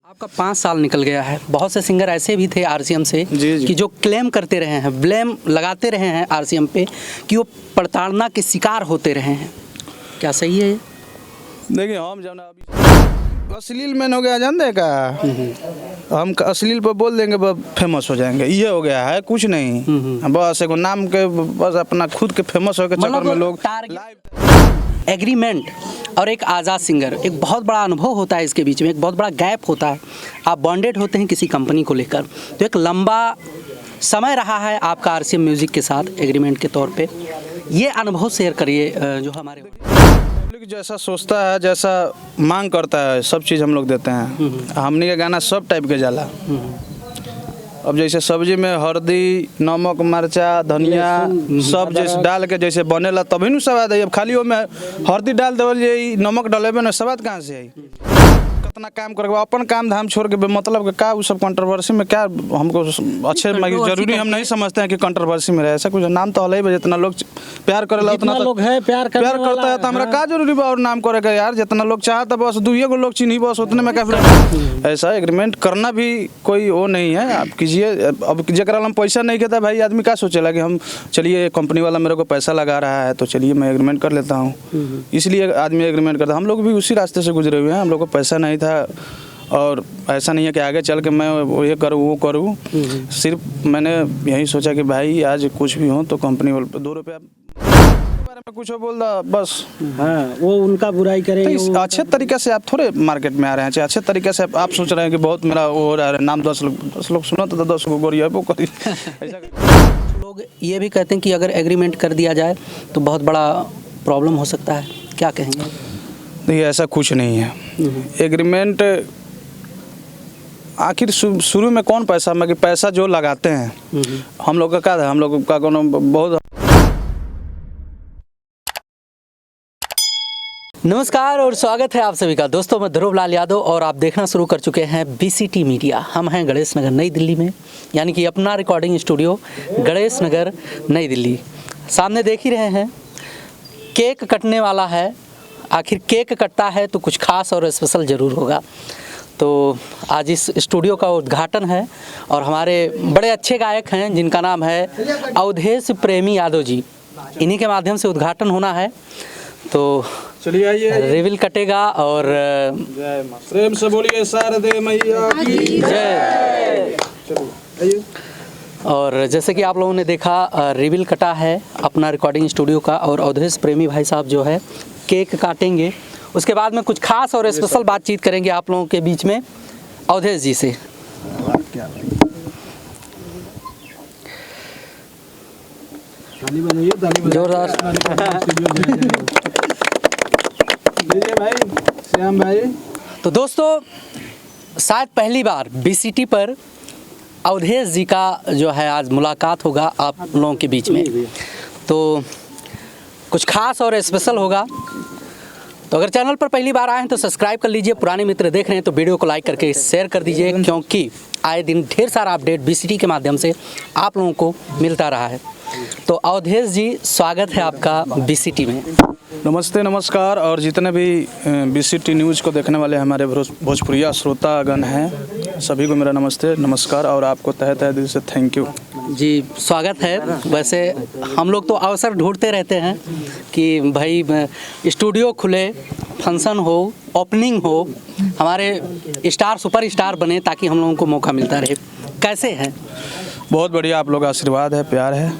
आपका 5 साल निकल गया है। बहुत से सिंगर ऐसे भी थे आरसीएम से कि जो क्लेम करते रहे हैं, ब्लेम लगाते रहे हैं आरसीएम पे कि वो प्रताड़ना के शिकार होते रहे हैं। क्या सही है? देखिए हम जब अभी अश्लील मैन हो गया, जानते का हम अश्लील पर बोल देंगे बस फेमस हो जाएंगे, ये हो गया है। कुछ नहीं, बस एक नाम के बस अपना खुद के फेमस हो के चक्कर में लोग एग्रीमेंट और एक आज़ाद सिंगर, एक बहुत बड़ा अनुभव होता है इसके बीच में, एक बहुत बड़ा गैप होता है। आप बॉन्डेड होते हैं किसी कंपनी को लेकर, तो एक लंबा समय रहा है आपका आरसीएम म्यूज़िक के साथ एग्रीमेंट के तौर पे। ये अनुभव शेयर करिए जो हमारे पब्लिक जैसा सोचता है, जैसा मांग करता है, सब चीज़ हम लोग देते हैं। हमने के गाना सब टाइप के जाला। अब जैसे सब्जी में हल्दी, नमक, मिर्चा, धनिया सब जैसे डाल के जैसे बनेला तभी न स्वाद आई। अब खाली वो में हल्दी डाल देवल जाई, नमक डालेबे न, स्वाद कहाँ से आई? कितना काम करके अपन काम धाम छोड़ के मतलब का वो सब कंट्रोवर्सी में क्या हमको अच्छे जरूरी हम नहीं समझते हैं कि कंट्रोवर्सी में रहे। ऐसा कुछ नाम तो हल जितना लोग प्यार करेला उतना लोग है, प्यार करता है तो हमारा का जरूरी बा और नाम करेगा यार। जितना लोग चाहता बस 2 गो लोग चिन्ही बस उतने में क्या। ऐसा एग्रीमेंट करना भी कोई वो नहीं है, आप कीजिए। अब जरा हम पैसा नहीं कहता भाई, आदमी क्या सोचेगा कि हम चलिए कंपनी वाला मेरे को पैसा लगा रहा है तो चलिए मैं एग्रीमेंट कर लेता हूँ, इसलिए आदमी एग्रीमेंट करता है। हम लोग भी उसी रास्ते से गुजरे हुए हैं। हम लोग को पैसा नहीं था और ऐसा नहीं है कि आगे चल के मैं ये करूँ वो करूँ। सिर्फ मैंने यही सोचा कि भाई आज कुछ भी हो तो कंपनी वाले 2 रुपया बारे में कुछ बोल दा बस। हाँ, वो उनका बुराई करेंगे। तो अच्छे तरीके से आप थोड़े मार्केट में आ रहे हैं, चाहे अच्छे तरीके से आप सोच रहे हैं कि बहुत मेरा वो हो रहा है नाम 10 लोग सुना तो 10 को गोरिया वो करी। लोग ये भी कहते हैं कि अगर एग्रीमेंट कर दिया जाए तो बहुत बड़ा प्रॉब्लम हो सकता है, क्या कहेंगे? देखिए ऐसा कुछ नहीं है। एग्रीमेंट आखिर शुरू में कौन पैसा जो लगाते हैं हम लोग का क्या है, हम लोग का कोनो बहुत। नमस्कार और स्वागत है आप सभी का। दोस्तों मैं ध्रुव लाल यादव और आप देखना शुरू कर चुके हैं बीसीटी मीडिया। हम हैं गणेश नगर नई दिल्ली में, यानी कि अपना रिकॉर्डिंग स्टूडियो गणेश नगर नई दिल्ली। सामने देख ही रहे हैं केक कटने वाला है। आखिर केक कटता है तो कुछ खास और स्पेशल ज़रूर होगा। तो आज इस स्टूडियो का उद्घाटन है और हमारे बड़े अच्छे गायक हैं जिनका नाम है अवधेश प्रेमी यादव जी। इन्हीं के माध्यम से उद्घाटन होना है, तो चलिए आइए, रिविल कटेगा और प्रेम से बोलिए शारदे मैया की जय। चलिए। और जैसे कि आप लोगों ने देखा रिविल कटा है अपना रिकॉर्डिंग स्टूडियो का और अवधेश प्रेमी भाई साहब जो है केक काटेंगे। उसके बाद में कुछ खास और स्पेशल बातचीत करेंगे आप लोगों के बीच में अवधेश जी से। जोरदार भाई श्याम भाई। तो दोस्तों शायद पहली बार बीसीटी पर अवधेश जी का जो है आज मुलाकात होगा आप लोगों के बीच में, तो कुछ खास और स्पेशल होगा। तो अगर चैनल पर पहली बार आए हैं तो सब्सक्राइब कर लीजिए, पुराने मित्र देख रहे हैं तो वीडियो को लाइक करके शेयर कर दीजिए, क्योंकि आए दिन ढेर सारा अपडेट बीसीटी के माध्यम से आप लोगों को मिलता रहा है। तो अवधेश जी स्वागत है आपका बीसीटी में। नमस्ते, नमस्कार। और जितने भी बीसीटी न्यूज़ को देखने वाले हमारे भोजपुरिया श्रोतागण हैं सभी को मेरा नमस्ते, नमस्कार और आपको तहे दिल से थैंक यू जी। स्वागत है। वैसे हम लोग तो अवसर ढूंढते रहते हैं कि भाई स्टूडियो खुले, फंक्शन हो, ओपनिंग हो, हमारे स्टार सुपर स्टार बने ताकि हम लोगों को मौका मिलता रहे। कैसे हैं? बहुत बढ़िया, आप लोग का आशीर्वाद है, प्यार है।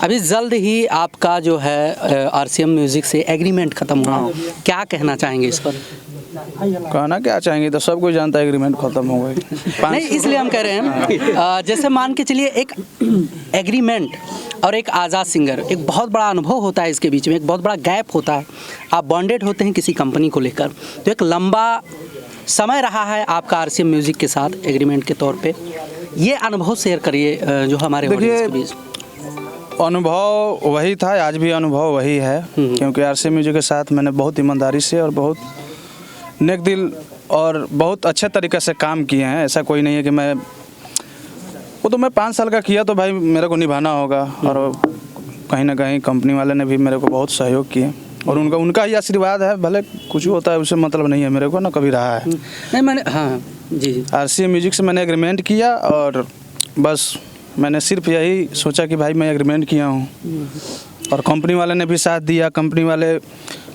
अभी जल्द ही आपका जो है आरसीएम म्यूज़िक से एग्रीमेंट ख़त्म हुआ, क्या कहना चाहेंगे इस पर? कहना क्या चाहेंगे, तो सब कोई जानता है एग्रीमेंट खत्म हो गई। नहीं, इसलिए हम कह रहे हैं जैसे मान के चलिए एक एग्रीमेंट और एक आज़ाद सिंगर, एक बहुत बड़ा अनुभव होता है इसके बीच में, एक बहुत बड़ा गैप होता है। आप बॉन्डेड होते हैं किसी कंपनी को लेकर, तो एक लंबा समय रहा है आपका आरसीएम म्यूज़िक के साथ एग्रीमेंट के तौर पे। ये अनुभव शेयर करिए जो हमारे ऑडियंस के बीच। अनुभव वही था, आज भी अनुभव वही है, क्योंकि आरसीएम म्यूजिक के साथ मैंने बहुत ईमानदारी से और बहुत नेक दिल और बहुत अच्छे तरीके से काम किए हैं। ऐसा कोई नहीं है कि वो तो मैं 5 साल का किया तो भाई मेरे को निभाना होगा। और कहीं ना कहीं कंपनी वाले ने भी मेरे को बहुत सहयोग किए और उनका ही आशीर्वाद है। भले कुछ होता है उससे मतलब नहीं है मेरे को, ना कभी रहा है। नहीं मैंने हाँ जी जी। RCM म्यूजिक से मैंने एग्रीमेंट किया और बस मैंने सिर्फ यही सोचा कि भाई मैं एग्रीमेंट किया हूँ और कंपनी वाले ने भी साथ दिया। कंपनी वाले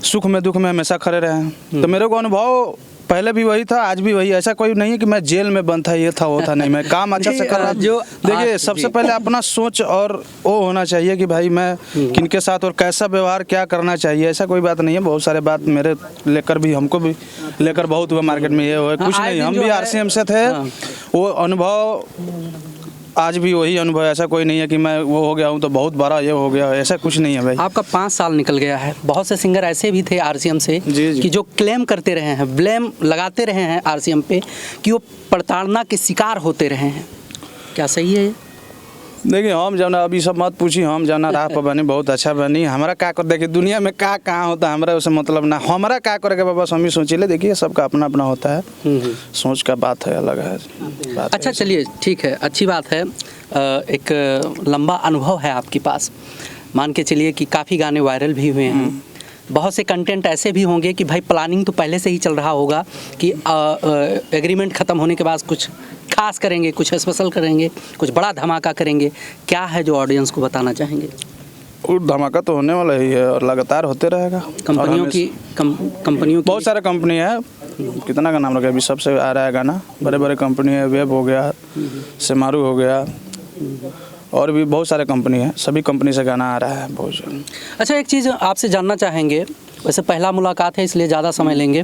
सुख में दुख में हमेशा खड़े रहे हैं। तो मेरे को अनुभव पहले भी वही था, आज भी वही। ऐसा कोई नहीं है कि मैं जेल में बंद था, ये था वो था, नहीं, मैं काम अच्छा से कर रहा हूँ। जो देखिए सबसे पहले अपना सोच और वो होना चाहिए कि भाई मैं किनके साथ और कैसा व्यवहार क्या करना चाहिए। ऐसा कोई बात नहीं है। बहुत सारे बात मेरे लेकर भी, हमको भी लेकर बहुत हुआ मार्केट में, ये हुआ कुछ नहीं। हम भी RCM से थे। वो अनुभव आज भी वही अनुभव। ऐसा कोई नहीं है कि मैं वो हो गया हूँ तो बहुत बड़ा ये हो गया, ऐसा कुछ नहीं है भाई। आपका 5 साल निकल गया है। बहुत से सिंगर ऐसे भी थे RCM से जी। कि जो क्लेम करते रहे हैं, ब्लेम लगाते रहे हैं RCM पे कि वो प्रताड़ना के शिकार होते रहे हैं। क्या सही है ये? देखिए हम जाना, अभी सब मत पूछी, हम जाना राह पर बनी, बहुत अच्छा बनी। हमारा क्या कर, देखिए दुनिया में क्या कहाँ होता है हमारा उसे मतलब ना। हमारा क्या करेगा बस हम ही सोचिए। देखिए सबका अपना अपना होता है, सोच का बात है, अलग है बात। अच्छा चलिए ठीक है, अच्छी बात है। एक लंबा अनुभव है आपके पास। मान के चलिए कि काफ़ी गाने वायरल भी हुए हैं। बहुत से कंटेंट ऐसे भी होंगे कि भाई प्लानिंग तो पहले से ही चल रहा होगा कि एग्रीमेंट ख़त्म होने के बाद कुछ खास करेंगे, कुछ स्पेशल करेंगे, कुछ बड़ा धमाका करेंगे। क्या है जो ऑडियंस को बताना चाहेंगे? और धमाका तो होने वाला ही है और लगातार होते रहेगा। कंपनियों की बहुत सारे कंपनी है, कितना का नाम रखा अभी सबसे आ रहा है गाना। बड़े बड़े कंपनी है, वेब हो गया, सेमारू हो गया, और भी बहुत सारे कंपनी है। सभी कंपनी से गाना आ रहा है बहुत। अच्छा एक चीज़ आपसे जानना चाहेंगे, वैसे पहला मुलाकात है इसलिए ज़्यादा समय लेंगे।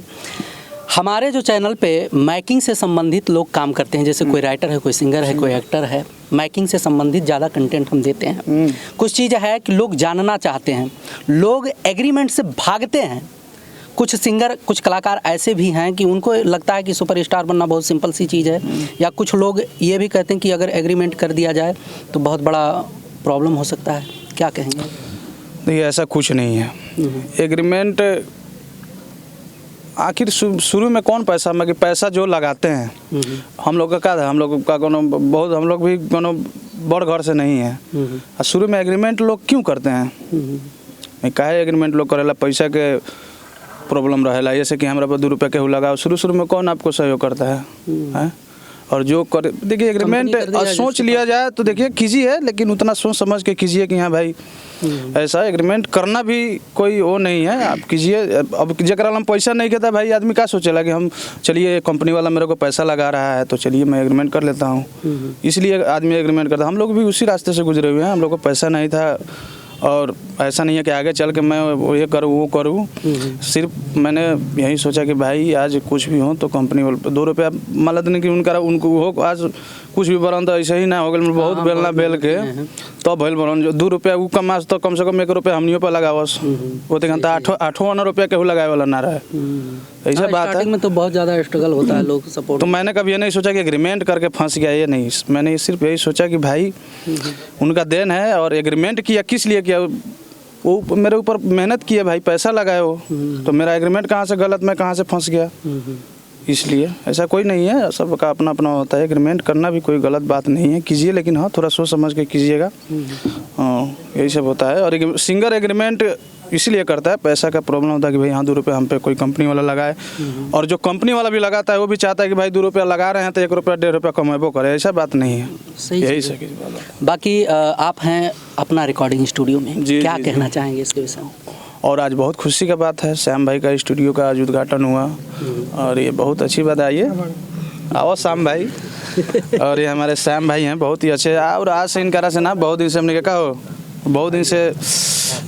हमारे जो चैनल पे मैकिंग से संबंधित लोग काम करते हैं, जैसे कोई राइटर है, कोई सिंगर है, कोई एक्टर है, मैकिंग से संबंधित ज़्यादा कंटेंट हम देते हैं। कुछ चीज़ है कि लोग जानना चाहते हैं, लोग एग्रीमेंट से भागते हैं। कुछ सिंगर, कुछ कलाकार ऐसे भी हैं कि उनको लगता है कि सुपरस्टार बनना बहुत सिंपल सी चीज़ है, या कुछ लोग ये भी कहते हैं कि अगर एग्रीमेंट कर दिया जाए तो बहुत बड़ा प्रॉब्लम हो सकता है। क्या कहेंगे? देखिए ऐसा कुछ नहीं है। एग्रीमेंट आखिर शुरू में कौन पैसा में, कि पैसा जो लगाते हैं हम लोग का क्या था, हम लोग का कोनो बहुत, हम लोग भी कोनो बड़ घर से नहीं है। शुरू में एग्रीमेंट लोग क्यों करते हैं? काहे एग्रीमेंट लोग करेला? पैसा के प्रॉब्लम रहेला, जैसे कि हमारा पर 2 रुपये केहू लगाओ। शुरू में कौन आपको सहयोग करता है? और जो कर, देखिए एग्रीमेंट सोच लिया जाए तो देखिए कीजिए, लेकिन उतना सोच समझ के कीजिए कि हाँ भाई ऐसा एग्रीमेंट करना भी कोई वो नहीं है। आप कीजिए। अब जरा हम पैसा नहीं कहता भाई, आदमी क्या सोचेला कि हम चलिए कंपनी वाला मेरे को पैसा लगा रहा है तो चलिए मैं एग्रीमेंट कर लेता हूँ, इसलिए आदमी एग्रीमेंट करता है। हम लोग भी उसी रास्ते से गुजरे हुए हैं। हम लोग को पैसा नहीं था और ऐसा नहीं है कि आगे चल के मैं ये करूँ वो करूँ। सिर्फ मैंने यही सोचा कि भाई आज कुछ भी हो तो कंपनी वाले 2 रुपया मतलब नहीं कि उनको हो, आज कुछ भी बरन तो ऐसे ही ना हो गया। बहुत बेलना बेल के तो भैल बरन जो 2 रुपया वो कमा तो कम से कम 1 रुपया हमनियों पर लगावस। वो तो 8 रुपया केहू लगाए वाला ना रहे। ऐसा बात है। में तो बहुत ज़्यादा स्ट्रगल होता है, लोग सपोर्ट। तो मैंने कभी ये नहीं सोचा कि एग्रीमेंट करके फंस गया, ये नहीं। मैंने सिर्फ यही सोचा कि भाई उनका देन है और एग्रीमेंट किया किस लिए किया, वो मेरे ऊपर मेहनत किए भाई, पैसा लगाए वो, तो मेरा एग्रीमेंट कहाँ से गलत, मैं कहाँ से फंस गया। इसलिए ऐसा कोई नहीं है, सबका अपना अपना होता है। एग्रीमेंट करना भी कोई गलत बात नहीं है, कीजिए, लेकिन हाँ थोड़ा सोच समझ के कीजिएगा। यही सब होता है। और सिंगर एग्रीमेंट इसलिए करता है, पैसा का प्रॉब्लम होता है कि भाई हाँ 2 रुपये हम पे कोई कंपनी वाला लगाए, और जो कंपनी वाला भी लगाता है वो भी चाहता है कि भाई 2 रुपया लगा रहे हैं तो 1 रुपया 1.5 रुपया कमेबो करे। ऐसा बात नहीं है। सही यही चीज़ सही बात है। बाकी आप हैं अपना रिकॉर्डिंग स्टूडियो में, जी, क्या जी, कहना चाहेंगे इसके विषय में? और आज बहुत खुशी का बात है, श्याम भाई का स्टूडियो का आज उद्घाटन हुआ और ये बहुत अच्छी बात है। आओ श्याम भाई। और ये हमारे श्याम भाई हैं, बहुत ही अच्छे। और आज से इनका से ना बहुत दिन से हमने क्या हो, बहुत दिन से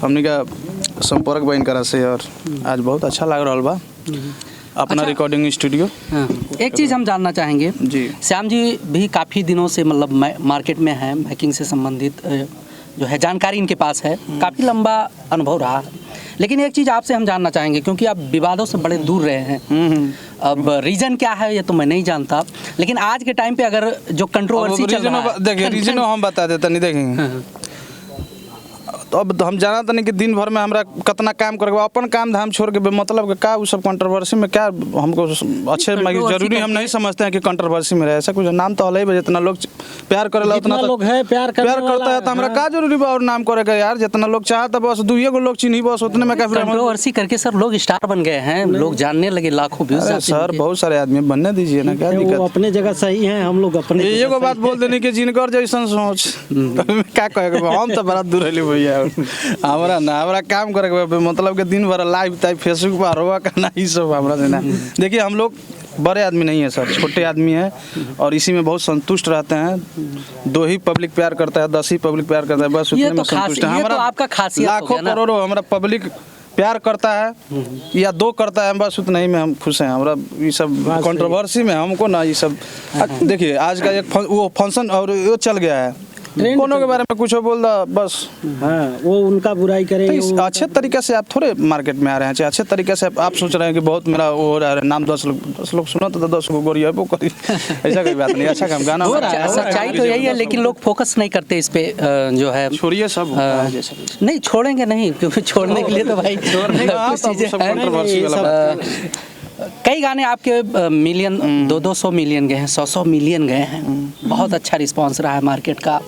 हमने का संपर्क बा इनका से, और आज बहुत अच्छा लग रहा बा अपना अच्छा, रिकॉर्डिंग स्टूडियो। हाँ, एक चीज़ हम जानना चाहेंगे जी। श्याम जी भी काफ़ी दिनों से मतलब मार्केट में है, मैकिंग से संबंधित जो है जानकारी इनके पास है, काफ़ी लंबा अनुभव रहा है। लेकिन एक चीज़ आपसे हम जानना चाहेंगे, क्योंकि आप विवादों से बड़े दूर रहे हैं। अब रीज़न क्या है ये तो मैं नहीं जानता, लेकिन आज के टाइम पे अगर जो कंट्रोवर्सी चल रहा है, देखिए रीजन हम बता देते नहीं, देखेंगे अब हम जाना तो नहीं कि दिन भर में हमरा कितना काम करेगा, अपन काम धाम छोड़ के मतलब के का वो सब कंट्रोवर्सी में क्या हमको अच्छे जरूरी हम नहीं समझते हैं कि कंट्रोवर्सी में रहे। ऐसा कुछ नाम तो अलग है, जितना लोग प्यार करेला उतना लोग है प्यार करता है तो हमरा का जरूरी बा और नाम करेगा यार। जितना लोग चाहता बस 2 लोग चिन्ही बस उतने में क्या कंट्रोवर्सी करके सर लोग स्टार बन गए हैं, लोग जानने लगे, लाखों व्यूज अरे सर बहुत सारे आदमी बनने दीजिए ना, क्या दिक्कत। वो अपने जगह सही है, हम लोग अपने ये को बात बोल देने कि जिनकर जैसन सोच क्या कहेगा, हम तो बड़ा दूर है भैया। हमरा काम करे मतलब कि दिन भर लाइव टाइप फेसबुक पर होगा करना ही सब हमरा से ना। देखिए हम लोग बड़े आदमी नहीं है सर, छोटे आदमी है और इसी में बहुत संतुष्ट रहते हैं। 2 ही पब्लिक प्यार करता है, 10 ही पब्लिक प्यार करता है, बस उतने में संतुष्ट है। हमारा आपका खासियत लाखों करोड़ों हमारा पब्लिक प्यार करता है या 2 करता है, बस उतना ही में हम खुश हैं। हमरा ये सब कंट्रोवर्सी में हमको ना ये सब देखिए आज का एक वो फंक्शन और वो चल गया है, कोनो के बारे में कुछ बोल दा बस। हाँ वो उनका बुराई करे तो अच्छे तरीके से आप थोड़े मार्केट में आ रहे हैं, अच्छे तरीके से आप सोच रहे हैं कि बहुत मेरा वो हो रहा है नाम 10 लोग सुनो तो 10 को गोरी है वो करी, ऐसा कोई बात नहीं। अच्छा काम गाना हो रहा है, सच्चाई तो यही है, लेकिन लोग फोकस नहीं करते इस पे जो है। छोड़िए सब नहीं छोड़ेंगे नहीं, क्योंकि छोड़ने के लिए तो भाई कुछ चीजें हैं। कई गाने आपके मिलियन 200 मिलियन गए हैं, 100 मिलियन गए हैं, बहुत अच्छा रिस्पांस रहा है मार्केट का,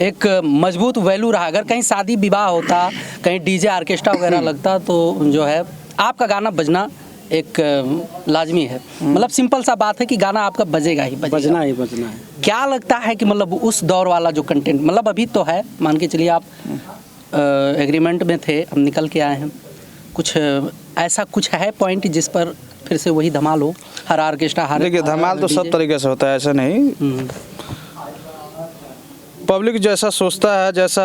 एक मजबूत वैल्यू रहा। अगर कहीं शादी विवाह होता, कहीं डीजे ऑर्केस्ट्रा वगैरह लगता तो जो है आपका गाना बजना एक लाजमी है। मतलब सिंपल सा बात है कि गाना आपका बजेगा ही बजना है। क्या लगता है कि मतलब उस दौर वाला जो कंटेंट, मतलब अभी तो है, मान के चलिए आप एग्रीमेंट में थे, हम निकल के आए हैं, कुछ ऐसा कुछ है पॉइंट जिस पर फिर से वही धमाल हो, हर ऑर्केस्ट्रा हर। देखिए धमाल तो सब तरीके से होता है, ऐसा नहीं। पब्लिक जैसा सोचता है, जैसा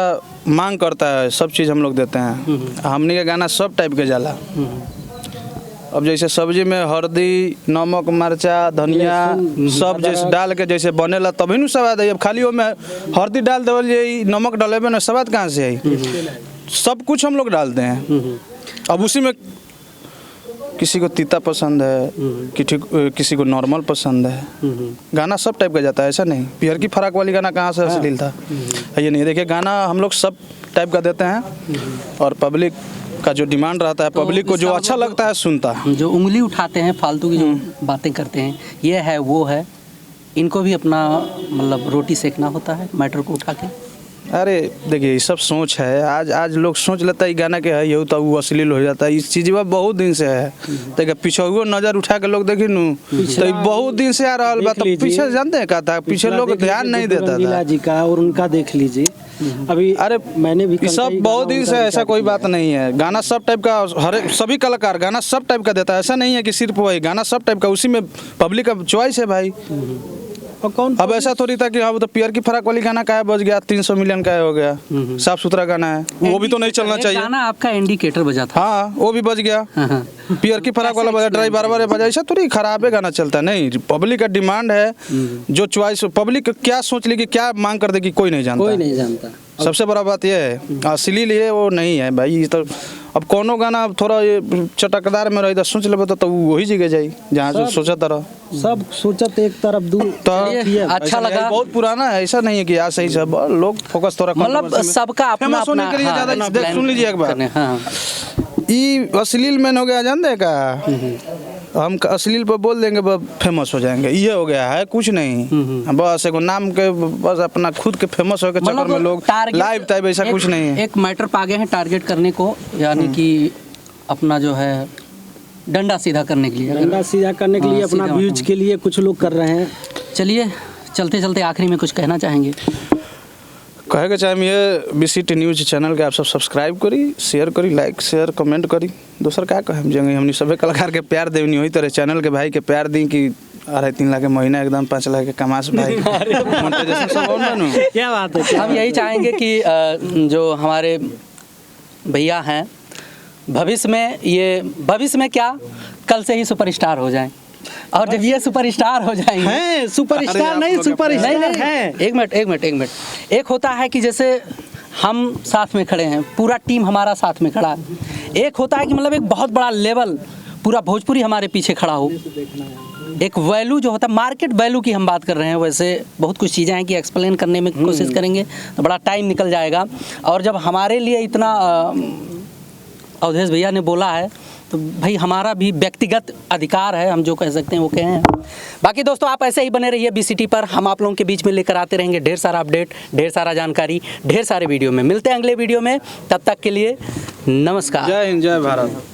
मांग करता है, सब चीज़ हम लोग देते हैं। हमने के गाना सब टाइप के जाला। अब जैसे सब्जी में हल्दी, नमक, मिर्चा, धनिया सब जैसे डाल के जैसे बनेला तभी न स्वाद है। अब खाली वो में हल्दी डाल देवल जाई, नमक डालेबे ना, स्वाद कहाँ से आई? सब कुछ हम लोग डालते हैं। अब उसी में किसी को तीता पसंद है, किसी को नॉर्मल पसंद है। गाना सब टाइप का जाता है, ऐसा नहीं पियर की फराक वाली गाना कहाँ से अश्लील था, ये नहीं। देखिए गाना हम लोग सब टाइप का देते हैं और पब्लिक का जो डिमांड रहता है, पब्लिक को जो अच्छा लगता है सुनता है। जो उंगली उठाते हैं, फालतू की जो बातें करते हैं, ये है वो है, इनको भी अपना मतलब रोटी सेकना होता है मैटर को उठा के। अरे देखिए ये सब सोच है, आज लोग सोच लेता है गाना के है ये तो वो अश्लील हो जाता है। इस चीज़ में बहुत दिन से है, तो पीछे नजर उठा के लोग देखी नू तो बहुत दिन से आ रहा बात। तो पीछे जानते हैं क्या था, पीछे लोग ध्यान नहीं देता था जी का, और उनका देख लीजिए अभी। अरे मैंने भी सब बहुत दिन से, ऐसा कोई बात नहीं है। गाना सब टाइप का, हर सभी कलाकार गाना सब टाइप का देता है, ऐसा नहीं है कि सिर्फ वही गाना सब टाइप का, उसी में पब्लिक का चॉइस है भाई। कौन अब ऐसा थोड़ी था कि हाँ वो तो पियर की फराक वाली गाना का है बज गया 300 मिलियन का हो गया, साफ सुथरा गाना है, वो भी तो नहीं चलना चाहिए। गाना आपका इंडिकेटर बजा था, हाँ वो भी बज गया। पियर की फराक वाला बजा, ड्राइवर बार बजा, ऐसा थोड़ी खराब है गाना चलता है। नहीं, पब्लिक का डिमांड है, जो चॉइस पब्लिक क्या सोच ली कि क्या मांग कर देगी कोई नहीं जानता। सबसे बड़ा बात यह है, अश्लील ये वो नहीं है भाई। तो अब कोनो गाना थोड़ा ये चटकदार में रही सोच ले तो वही जगह जाई जहाँ जो सोचा तरह सब सोचत एक तरफ दूर। तो अच्छा लगा, बहुत पुराना है, ऐसा नहीं है कि यार सही सब लोग फोकस थोड़ा मतलब सबका अपना अपना के लिए ज्यादा सुन लीजिए एक बार। ये अश्लील मैन हो गया, जानते का हम अश्लील पर बोल देंगे फेमस हो जाएंगे, ये हो गया है कुछ नहीं। बस एक नाम के बस अपना खुद के फेमस हो के चक्कर में लोग लाइव टाइप, ऐसा कुछ नहीं है। एक मैटर पा गए हैं टारगेट करने को, यानी कि अपना जो है डंडा सीधा करने के लिए, अपना व्यूज के लिए कुछ लोग कर रहे हैं। चलिए चलते चलते आखिरी में कुछ कहना चाहेंगे? कहे चाहे ये BCT न्यूज चैनल के आप सब सब्सक्राइब करी, शेयर करी, लाइक शेयर कमेंट करी। दोसर क्या कहे जंगे, हमने सभी कलाकार के प्यार देवनी हुई तरह चैनल के भाई के प्यार दी कि 2.5-3 लाख के महीना एकदम 5 लाख के कमास भाई। क्या बात है। हम यही चाहेंगे कि जो हमारे भैया हैं भविष्य में क्या कल से ही सुपरस्टार हो जाएं, और जब ये सुपरस्टार हो जाएंगे हैं, सुपरस्टार नहीं सुपरस्टार है। एक मिनट एक होता है कि जैसे हम साथ में खड़े हैं, पूरा टीम हमारा साथ में खड़ा है। एक होता है कि मतलब एक बहुत बड़ा लेवल पूरा भोजपुरी हमारे पीछे खड़ा हो। एक वैल्यू जो होता है, मार्केट वैल्यू की हम बात कर रहे हैं। वैसे बहुत कुछ चीज़ें हैं कि एक्सप्लेन करने में कोशिश करेंगे तो बड़ा टाइम निकल जाएगा। और जब हमारे लिए इतना अवधेश भैया ने बोला है तो भाई हमारा भी व्यक्तिगत अधिकार है, हम जो कह सकते हैं वो कहें। बाकी दोस्तों आप ऐसे ही बने रहिए BCT पर, हम आप लोगों के बीच में लेकर आते रहेंगे ढेर सारा अपडेट, ढेर सारा जानकारी, ढेर सारे वीडियो में। मिलते हैं अगले वीडियो में, तब तक के लिए नमस्कार। जय हिंद, जय भारत।